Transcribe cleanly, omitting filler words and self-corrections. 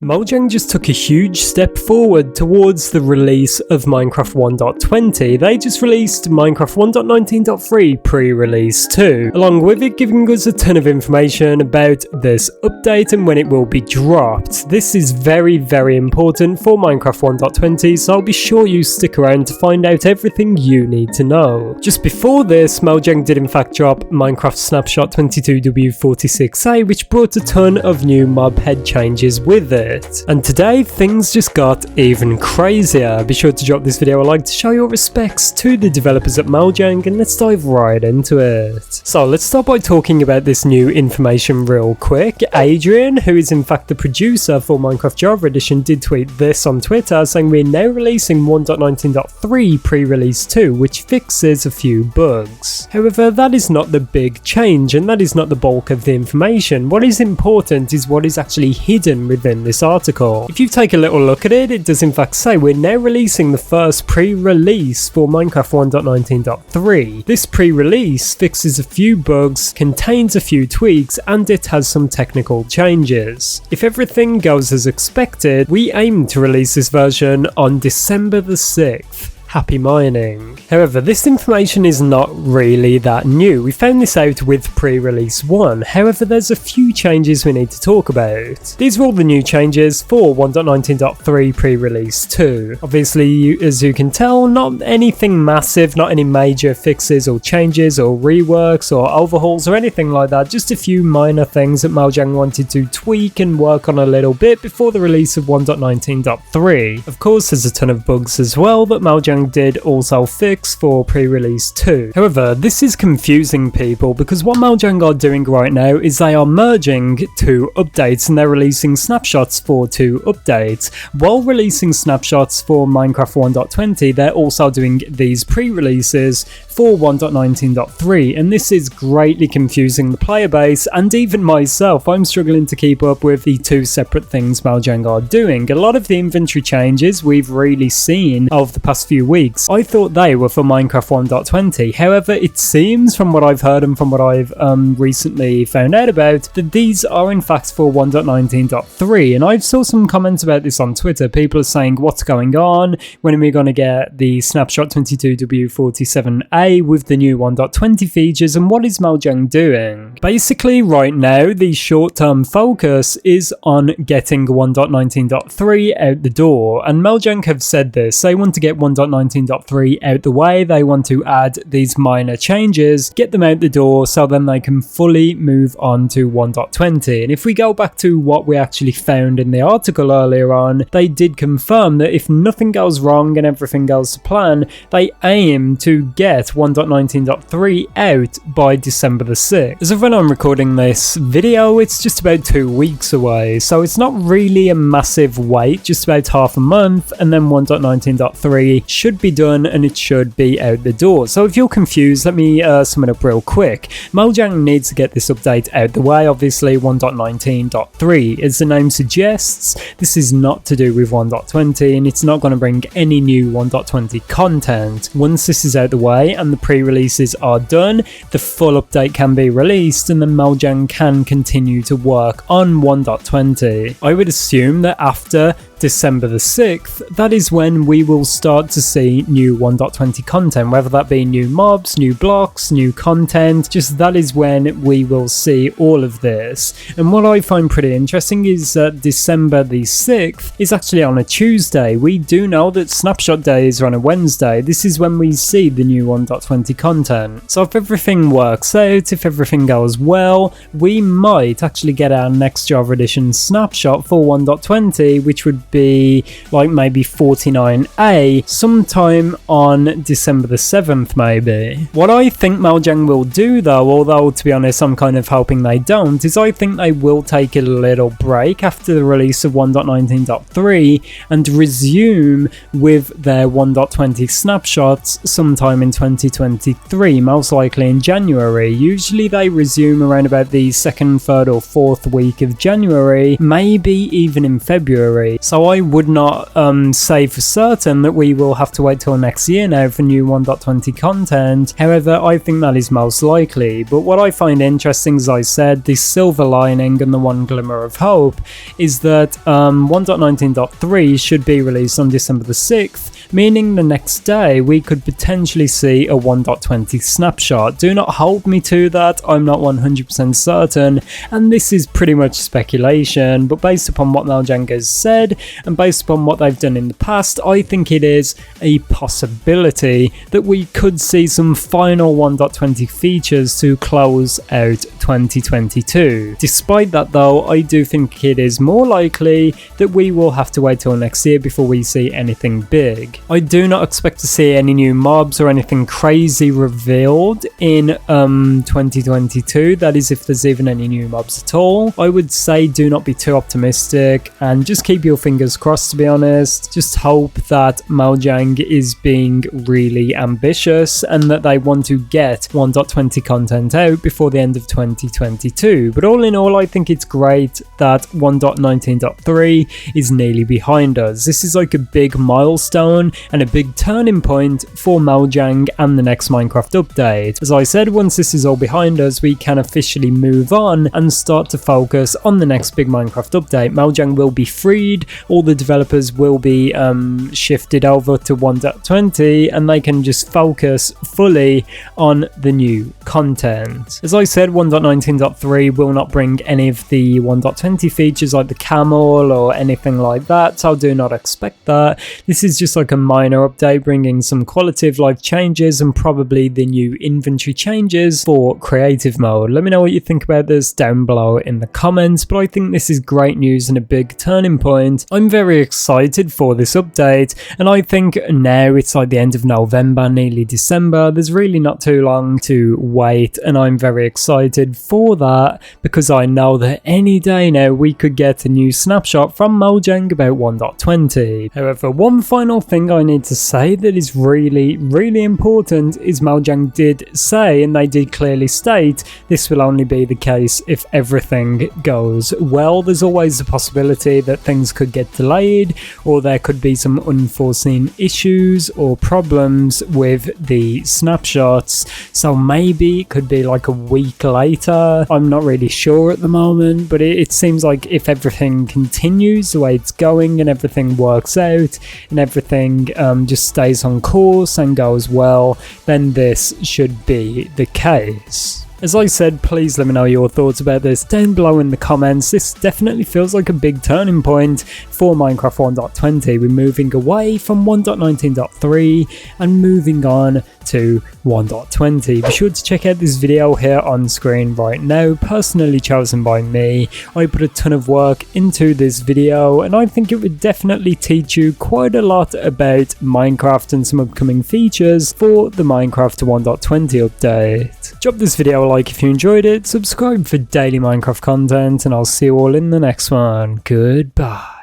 Mojang just took a huge step forward towards the release of Minecraft 1.20. They just released Minecraft 1.19.3 pre-release 2, along with it giving us a ton of information about this update and when it will be dropped. This is very important for Minecraft 1.20, so I'll be sure you stick around to find out everything you need to know. Just before this, Mojang did in fact drop Minecraft Snapshot 22W46A, which brought a ton of new mob head changes with it. And today things just got even crazier. Be sure to drop this video a like to show your respects to the developers at Mojang, and let's dive right into it. So let's start by talking about this new information real quick. Adrian, who is in fact the producer for Minecraft Java Edition, did tweet this on Twitter saying we're now releasing 1.19.3 pre-release 2, which fixes a few bugs. However, that is not the big change, and that is not the bulk of the information. What is important is what is actually hidden within this article. If you take a little look at it, it does in fact say we're now releasing the first pre-release for Minecraft 1.19.3. This pre-release fixes a few bugs, contains a few tweaks, and it has some technical changes. If everything goes as expected, we aim to release this version on December the 6th. Happy mining. However, this information is not really that new. We found this out with pre-release 1. However, there's a few changes we need to talk about. These are all the new changes for 1.19.3 pre-release 2. Obviously, as you can tell, not anything massive, not any major fixes or changes or reworks or overhauls or anything like that. Just a few minor things that Mojang wanted to tweak and work on a little bit before the release of 1.19.3. Of course, there's a ton of bugs as well that Mojang did also fix for pre-release 2. However, this is confusing people because what Mojang are doing right now is they are merging two updates and they're releasing snapshots for two updates. While releasing snapshots for Minecraft 1.20, they're also doing these pre-releases for 1.19.3, and this is greatly confusing the player base, and even myself, I'm struggling to keep up with the two separate things Mojang are doing. A lot of the inventory changes we've really seen over the past few weeks, I thought they were for Minecraft 1.20. However, it seems from what I've heard and from what I've recently found out about, that these are in fact for 1.19.3, and I saw some comments about this on Twitter. People are saying, what's going on? When are we going to get the Snapshot 22W47A with the new 1.20 features, and what is Mojang doing? Basically, right now, the short-term focus is on getting 1.19.3 out the door, and Mojang have said this. They want to get 1.19.3 out the way, they want to add these minor changes, get them out the door, so then they can fully move on to 1.20. And if we go back to what we actually found in the article earlier on, they did confirm that if nothing goes wrong and everything goes to plan, they aim to get 1.19.3 out by December the 6th. As of when I'm recording this video, it's just about 2 weeks away, so it's not really a massive wait, just about half a month, and then 1.19.3 should be done and it should be out the door. So if you're confused, let me sum it up real quick. Mojang needs to get this update out the way. Obviously 1.19.3, as the name suggests, this is not to do with 1.20, and it's not going to bring any new 1.20 content. Once this is out the way and the pre-releases are done, the full update can be released and then Mojang can continue to work on 1.20. I would assume that after December the 6th, that is when we will start to see new 1.20 content, whether that be new mobs, new blocks, new content, just that is when we will see all of this. And what I find pretty interesting is that December the 6th is actually on a Tuesday. We do know that snapshot days are on a Wednesday. This is when we see the new 1.20 content. So if everything works out, if everything goes well, we might actually get our next Java Edition snapshot for 1.20, which would be like maybe 49A sometime on December the 7th maybe. What I think Mojang will do though, although to be honest I'm kind of hoping they don't, is I think they will take a little break after the release of 1.19.3 and resume with their 1.20 snapshots sometime in 2023, most likely in January. Usually they resume around about the 2nd, 3rd or 4th week of January, maybe even in February. So So I would not say for certain that we will have to wait till next year now for new 1.20 content. However, I think that is most likely. But what I find interesting, as I said, the silver lining and the one glimmer of hope is that 1.19.3 should be released on December the 6th, meaning the next day we could potentially see a 1.20 snapshot. Do not hold me to that, I'm not 100% certain, and this is pretty much speculation, but based upon what Mojang has said and based upon what they've done in the past, I think it is a possibility that we could see some final 1.20 features to close out 2022. Despite that though, I do think it is more likely that we will have to wait till next year before we see anything big. I do not expect to see any new mobs or anything crazy revealed in 2022, that is if there's even any new mobs at all. I would say do not be too optimistic and just keep your fingers crossed, to be honest. Just hope that Mojang is being really ambitious and that they want to get 1.20 content out before the end of 2022. But all in all, I think it's great that 1.19.3 is nearly behind us. This is like a big milestone and a big turning point for Mojang and the next Minecraft update. As I said, once this is all behind us, we can officially move on and start to focus on the next big Minecraft update. Mojang will be freed, all the developers will be shifted over to 1.20 and they can just focus fully on the new content. As I said, 1.19.3 will not bring any of the 1.20 features like the camel or anything like that, so do not expect that. This is just like a minor update bringing some quality of life changes and probably the new inventory changes for creative mode. Let me know what you think about this down below in the comments, but I think this is great news and a big turning point. I'm very excited for this update, and I think now it's like the end of November, nearly December. There's really not too long to wait, and I'm very excited for that because I know that any day now we could get a new snapshot from Mojang about 1.20. However, one final thing I need to say that is really important is Mojang did say, and they did clearly state, this will only be the case if everything goes well. There's always a possibility that things could get delayed or there could be some unforeseen issues or problems with the snapshots, so maybe it could be like a week later. I'm not really sure at the moment, but it seems like if everything continues the way it's going and everything works out and everything just stays on course and goes well, then this should be the case. As I said, please let me know your thoughts about this down below in the comments. This definitely feels like a big turning point for Minecraft 1.20. We're moving away from 1.19.3 and moving on to 1.20. Be sure to check out this video here on screen right now, personally chosen by me. I put a ton of work into this video and I think it would definitely teach you quite a lot about Minecraft and some upcoming features for the Minecraft 1.20 update. Drop this video a like if you enjoyed it, subscribe for daily Minecraft content, and I'll see you all in the next one. Goodbye.